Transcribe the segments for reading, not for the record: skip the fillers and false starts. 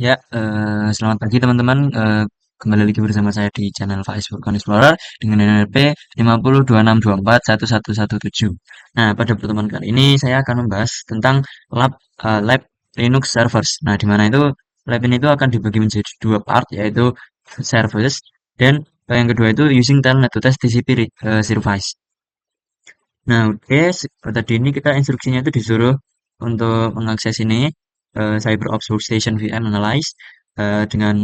Ya, selamat pagi teman-teman. Kembali lagi bersama saya di channel Faiz Furqan Explorer dengan NLP 5026241117. Nah, pada pertemuan kali ini saya akan membahas tentang lab Linux servers. Nah, di mana itu lab ini itu akan dibagi menjadi dua part, yaitu servers dan yang kedua itu using telnet to test TCP service. Nah, oke, tadi ini kita instruksinya itu disuruh untuk mengakses ini CyberOps Workstation VM Analyze dengan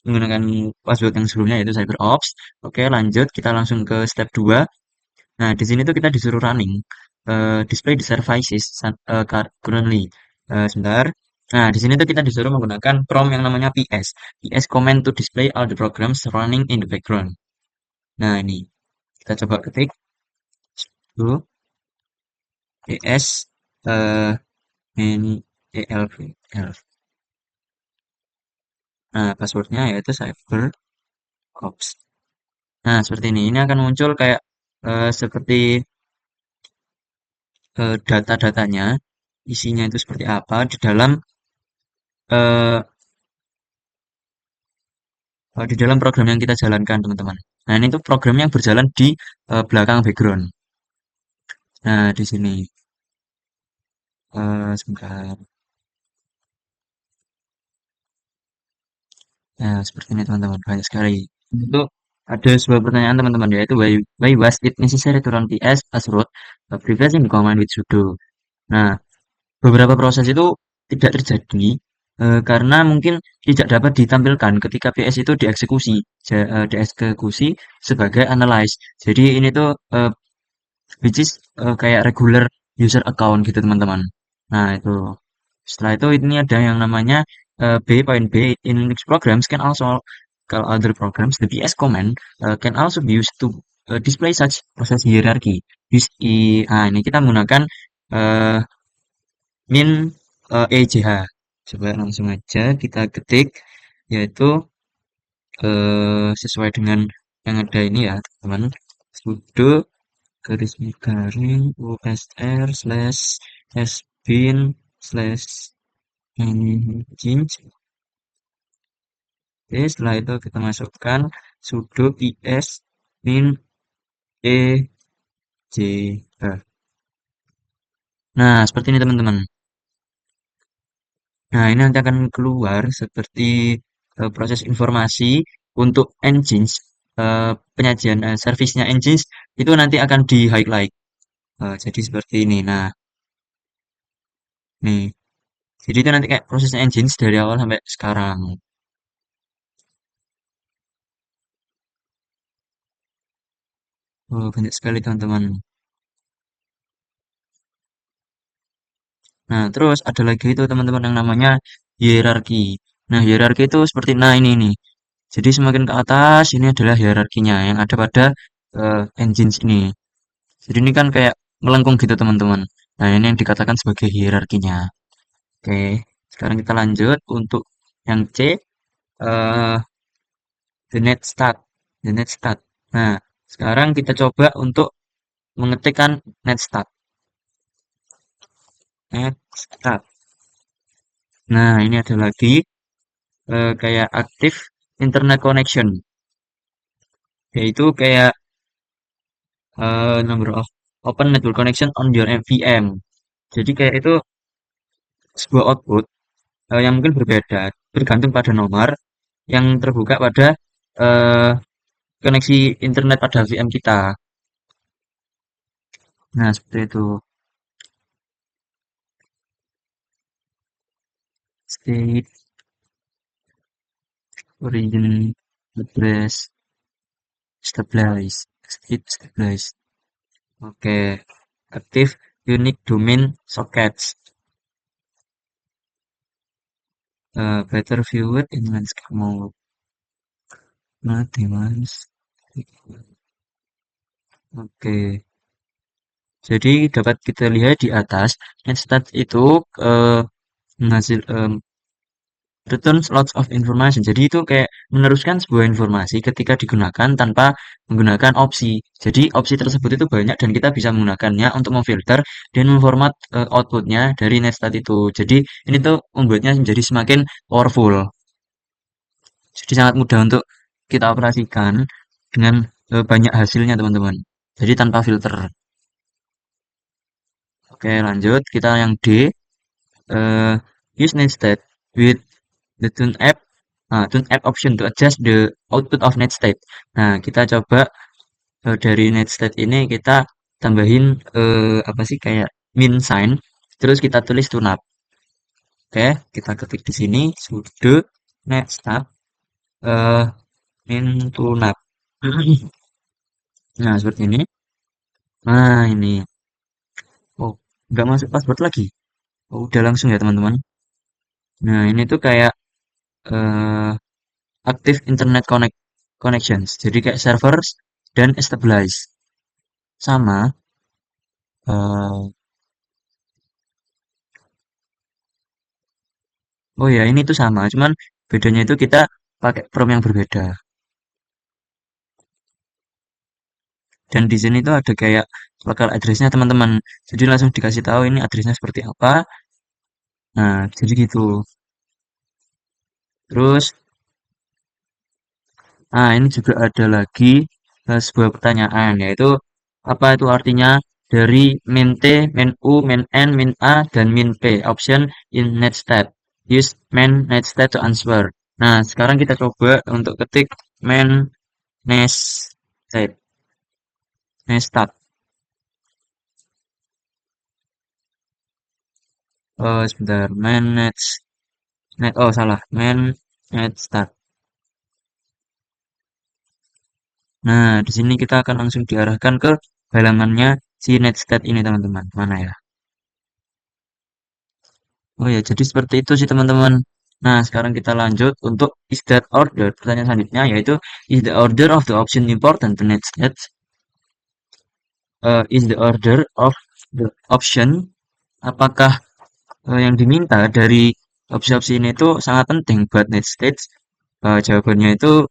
menggunakan password yang sebelumnya yaitu CyberOps. Oke, lanjut kita langsung ke step 2. Nah, di sini tuh kita disuruh running display the services currently. Sebentar. Nah, di sini tuh kita disuruh menggunakan prompt yang namanya PS. PS command to display all the programs running in the background. Nah, ini kita coba ketik dulu PS ini ELV. Nah, passwordnya yaitu CyberOps. Nah, seperti ini. Ini akan muncul kayak seperti data-datanya, isinya itu seperti apa eh, di dalam program yang kita jalankan, teman-teman. Nah, ini tuh program yang berjalan di belakang background. Nah, di sini sebentar. Nah, seperti ini teman-teman, banyak sekali. Itu ada sebuah pertanyaan teman-teman, yaitu why was it necessary to run PS as root replacing the command with sudo. Nah, beberapa proses itu tidak terjadi karena mungkin tidak dapat ditampilkan ketika PS itu dieksekusi sebagai analyze. Jadi ini tuh which is kayak regular user account gitu teman-teman. Nah itu setelah itu ini ada yang namanya B.B in Linux programs can also call other programs the PS command can also be used to display such process hierarchy. Ini kita menggunakan uh, min EJH. Coba langsung aja kita ketik yaitu sesuai dengan yang ada ini ya teman. Sudo garis miring usr slash sbin slash change. Oke, setelah itu kita masukkan sudo ps min EJH. Nah, seperti ini teman-teman. Nah, ini nanti akan keluar seperti proses informasi untuk engines, penyajian servisnya engines itu nanti akan di highlight. Jadi seperti ini. Nah, nih. Jadi itu nanti kayak prosesnya engines dari awal sampai sekarang. Oh, banyak sekali teman-teman. Nah, terus ada lagi itu teman-teman yang namanya hierarki. Nah, hierarki itu seperti nah ini nih. Jadi semakin ke atas ini adalah hierarkinya yang ada pada engines ini. Jadi ini kan kayak melengkung gitu teman-teman. Nah ini yang dikatakan sebagai hierarkinya. Oke, sekarang kita lanjut untuk yang C, eh the net stat. The net stat. Nah, sekarang kita coba untuk mengetikkan net stat. Net stat. Nah, ini ada lagi kayak active internet connection. Yaitu kayak number of open network connection on your VM. Jadi kayak itu sebuah output yang mungkin berbeda bergantung pada nomor yang terbuka pada eh, koneksi internet pada VM kita. Nah, seperti itu. State, origin, address, stabilize, state, stabilize. Oke. Active unique domain sockets. Better viewed in landscape mode. Not demands. Oke. Jadi dapat kita lihat di atas, Netstat itu menghasil returns lots of information. Jadi itu kayak meneruskan sebuah informasi ketika digunakan tanpa menggunakan opsi. Jadi opsi tersebut itu banyak dan kita bisa menggunakannya untuk memfilter dan memformat outputnya dari netstat itu. Jadi ini tuh membuatnya menjadi semakin powerful. Jadi sangat mudah untuk kita operasikan dengan banyak hasilnya teman-teman. Jadi tanpa filter. Oke, lanjut kita yang D. eh, Use netstat with the tune app. Nah, tune app option to adjust the output of netstat. Nah, kita coba dari netstat ini kita tambahin apa sih kayak min sign, terus kita tulis tune up. Oke, kita ketik di sini sudo netstat eh min tune up. Nah, seperti ini. Nah, ini. Oh, nggak masuk password lagi. Oh, udah langsung ya, teman-teman. Nah, ini tuh kayak eh, active internet connections. Jadi kayak servers dan stabilize. Sama. eh, oh ya, ini tuh sama. Cuman bedanya itu kita pakai prompt yang berbeda. Dan di sini tuh ada kayak local address-nya teman-teman. Jadi langsung dikasih tahu ini address-nya seperti apa. Nah, jadi gitu. Terus, nah ini juga ada lagi sebuah pertanyaan, yaitu apa itu artinya dari min T, min U, min N, min A, dan min P option in netstat. Use main netstat to answer. Nah, sekarang kita coba untuk ketik main netstat. Netstat. Oh, sebentar. Main net. Oh, salah. Main netstat. Nah, di sini kita akan langsung diarahkan ke halamannya si netstat ini, teman-teman. Mana ya? Oh ya, jadi seperti itu sih teman-teman. Nah, sekarang kita lanjut untuk is that order. Pertanyaan selanjutnya yaitu is the order of the option important to next state? Is the order of the option, apakah yang diminta dari opsi-opsi ini itu sangat penting buat next stage? Jawabannya itu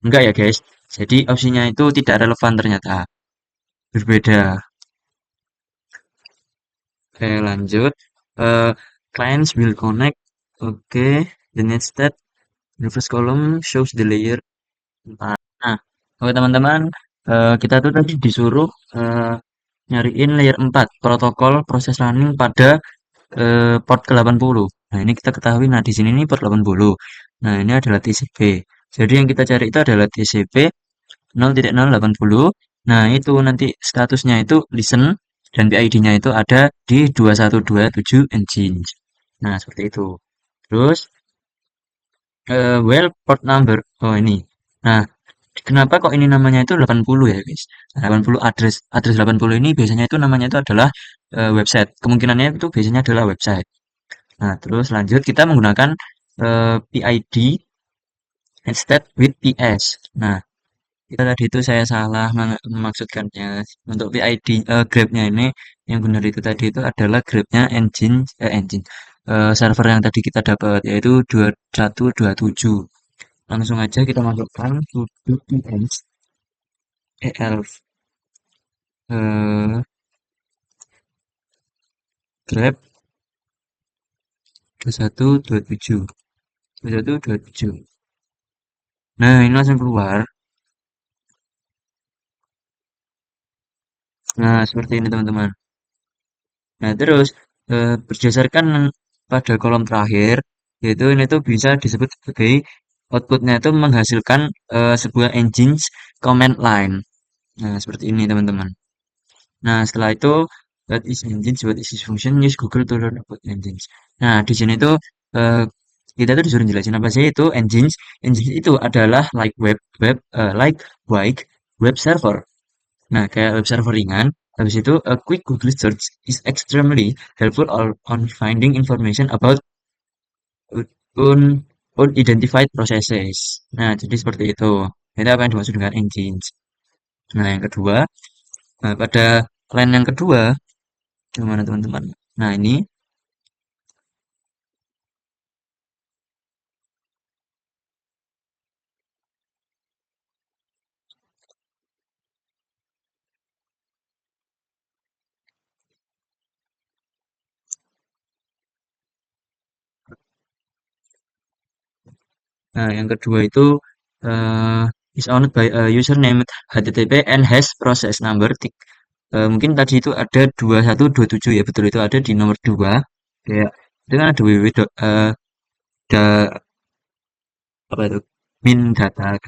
enggak ya guys. Jadi opsinya itu tidak relevan ternyata. Berbeda. Oke, lanjut. Uh, Clients will connect. Oke, the next step. The first column shows the layer. Nah, oke teman-teman, kita tuh tadi disuruh nyariin layer 4 protokol proses running pada port ke-80. Nah, ini kita ketahui, nah di sini ini port 80. Nah, ini adalah TCP. Jadi yang kita cari itu adalah TCP 0.080. Nah, itu nanti statusnya itu listen dan PID-nya itu ada di 2127 engine. Nah, seperti itu. Terus, well port number. Oh, ini. Nah, kenapa kok ini namanya itu 80 ya, guys? Nah, 80 address 80 ini biasanya itu namanya itu adalah website. Kemungkinannya itu biasanya adalah website. Nah, terus lanjut kita menggunakan PID instead with PS. Nah, kita tadi itu saya salah memaksudkannya. Untuk PID grabnya ini yang benar itu tadi itu adalah grabnya engine server yang tadi kita dapat yaitu 2127. Langsung aja kita masukkan sudo ps elf eh, grab 2127 2127. Nah, ini langsung keluar. Nah, seperti ini teman-teman. Nah, terus berdasarkan pada kolom terakhir, yaitu ini tuh bisa disebut sebagai outputnya itu menghasilkan sebuah engines command line. Nah, seperti ini teman-teman. Nah, setelah itu what is this function, use Google to learn about engines. Nah, di sini tuh eh, kita tuh disuruh jelasin apa sih itu engines. Engines itu adalah like web server. Nah, kayak web server ringan. Habis itu, a quick Google search is extremely helpful on finding information about un unidentified processes. Nah, jadi seperti itu. Itu apa yang dimaksud dengan engines. Nah, yang kedua, nah, pada line yang kedua, gimana teman-teman? Nah, ini Nah, yang kedua itu eh, is owned by a user named HTTP and has process number. Mungkin tadi itu ada 2127 ya, betul itu ada di nomor 2. Kayak itu kan ada www. Da- apa itu? Min data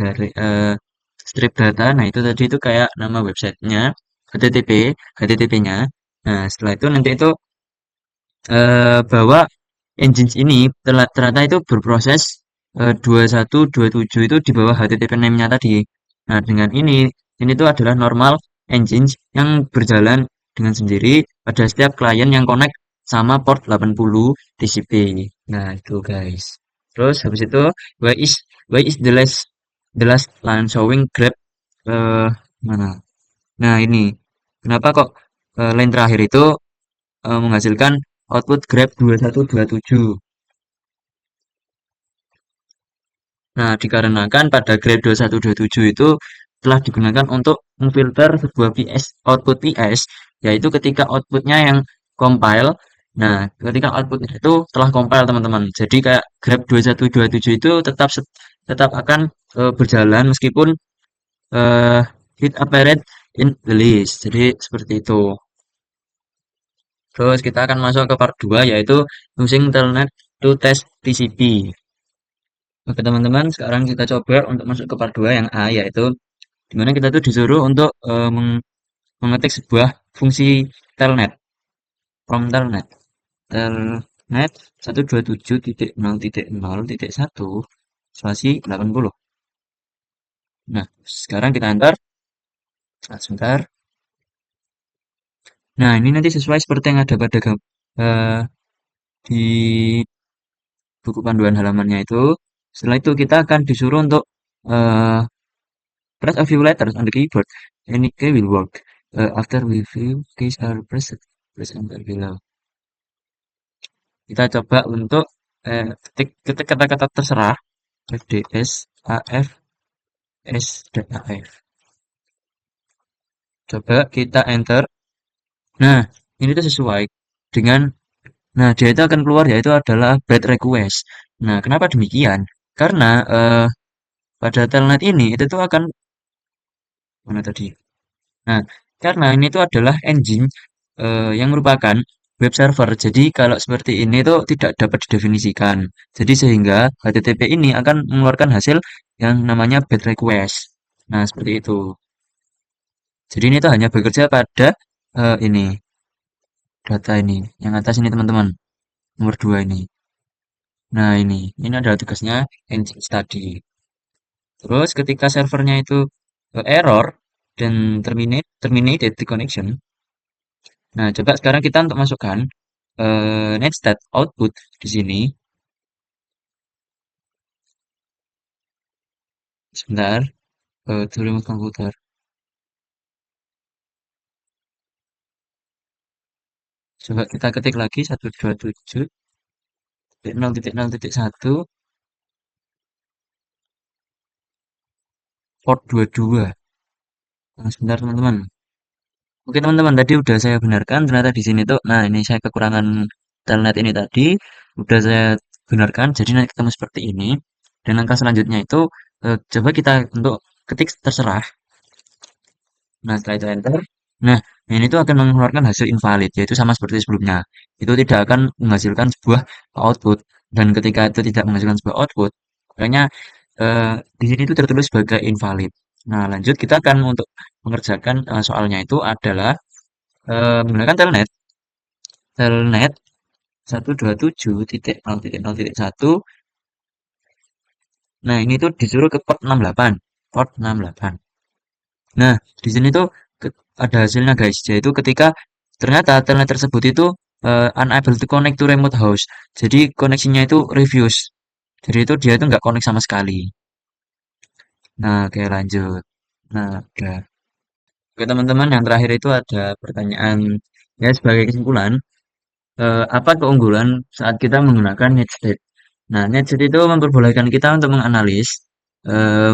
strip data. Nah, itu tadi itu kayak nama websitenya HTTP, HTTP-nya. Nah, setelah itu nanti itu bahwa engines ini ternyata itu berproses 2127 itu di bawah HTTP name-nya tadi. Nah, dengan ini tuh adalah normal engines yang berjalan dengan sendiri pada setiap klien yang connect sama port 80 TCP. Nah, itu guys. Terus habis itu why is why is the last line showing grep mana? Nah, ini. Kenapa kok line terakhir itu menghasilkan output grep 2127. Nah, dikarenakan pada grep 2127 itu telah digunakan untuk memfilter sebuah PS, output PS, yaitu ketika outputnya yang compile. Nah, ketika outputnya itu telah compile teman-teman. Jadi kayak grep 2127 itu tetap akan berjalan meskipun eh, it appeared in the list. Jadi seperti itu. Terus kita akan masuk ke part 2 yaitu using telnet to test TCP. Oke teman-teman, sekarang kita coba untuk masuk ke part 2 yang A yaitu dimana kita tuh disuruh untuk mengetik sebuah fungsi telnet from telnet. Telnet 127.0.0.1 spasi 80. Nah, sekarang kita enter. Nah, sebentar. Nah, ini nanti sesuai seperti yang ada pada di buku panduan halamannya itu. Setelah itu kita akan disuruh untuk eh, press a few letters on the keyboard. Any key will work. After we few keys are pressed, press enter below. Kita coba untuk ketik kata-kata terserah. FDS AF S dan AF. Coba kita enter. Nah, ini tuh sesuai dengan. Nah, dia itu akan keluar yaitu adalah bad request. Nah, kenapa demikian? Karena pada telnet ini itu tuh akan mana tadi? Nah, karena ini tuh adalah engine yang merupakan web server. Jadi kalau seperti ini tuh tidak dapat didefinisikan. Jadi sehingga HTTP ini akan mengeluarkan hasil yang namanya bad request. Nah, seperti itu. Jadi ini tuh hanya bekerja pada ini data ini, yang atas ini teman-teman, nomor 2 ini. Nah, ini adalah tugasnya engine tadi. Terus ketika servernya itu error dan terminated the connection. Nah, coba sekarang kita untuk masukkan netstat output di sini. Sebentar, to remote computer. Coba kita ketik lagi 127.0.0.1 port 22. Nah, sebentar teman-teman. Oke teman-teman, tadi udah saya benarkan ternyata di sini tuh, nah ini saya kekurangan telnet ini tadi udah saya benarkan, jadi nanti ketemu seperti ini. Dan langkah selanjutnya itu coba kita untuk ketik terserah. Nah setelah itu enter. Nah ini tuh akan mengeluarkan hasil invalid, yaitu sama seperti sebelumnya. Itu tidak akan menghasilkan sebuah output. Dan ketika itu tidak menghasilkan sebuah output, makanya di sini itu tertulis sebagai invalid. Nah lanjut kita akan untuk mengerjakan soalnya itu adalah menggunakan telnet. Telnet 127.0.0.1. Nah, ini tuh disuruh ke port 68. Port 68. Nah, di sini tuh ada hasilnya guys, yaitu ketika ternyata telnet tersebut itu unable to connect to remote host. Jadi koneksinya itu refuse. Jadi itu dia itu nggak connect sama sekali. Nah, oke lanjut. Nah, udah. Oke teman-teman, yang terakhir itu ada pertanyaan ya sebagai kesimpulan. Apa keunggulan saat kita menggunakan Netscape? Nah, Netscape itu memperbolehkan kita untuk menganalisis,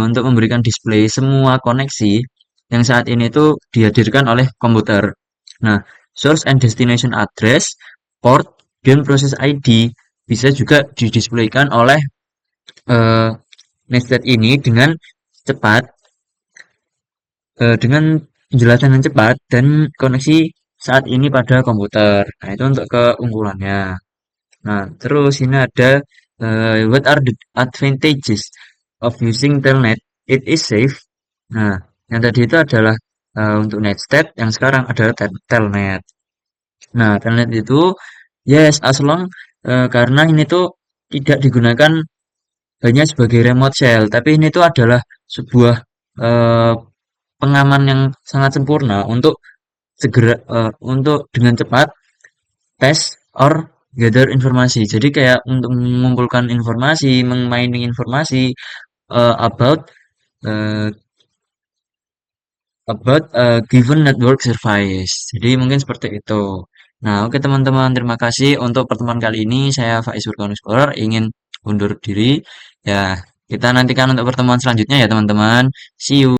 untuk memberikan display semua koneksi yang saat ini itu dihadirkan oleh komputer. Nah, source and destination address, port, dan proses ID bisa juga didisplaykan oleh Netstat ini dengan cepat, dengan penjelasan yang cepat dan koneksi saat ini pada komputer. Nah, itu untuk keunggulannya. Nah, terus ini ada what are the advantages of using Telnet? It is safe. Nah, yang tadi itu adalah untuk Netstat, yang sekarang adalah Telnet. Nah, Telnet itu yes, as long karena ini tuh tidak digunakan hanya sebagai remote shell, tapi ini tuh adalah sebuah eh, pengaman yang sangat sempurna untuk segera untuk dengan cepat test or gather informasi. Jadi kayak untuk mengumpulkan informasi, memining informasi about uh, given network service. Jadi mungkin seperti itu. Nah, oke teman-teman, terima kasih untuk pertemuan kali ini. Saya Faiz Burkon Explorer ingin undur diri. Ya, kita nantikan untuk pertemuan selanjutnya ya teman-teman. See you.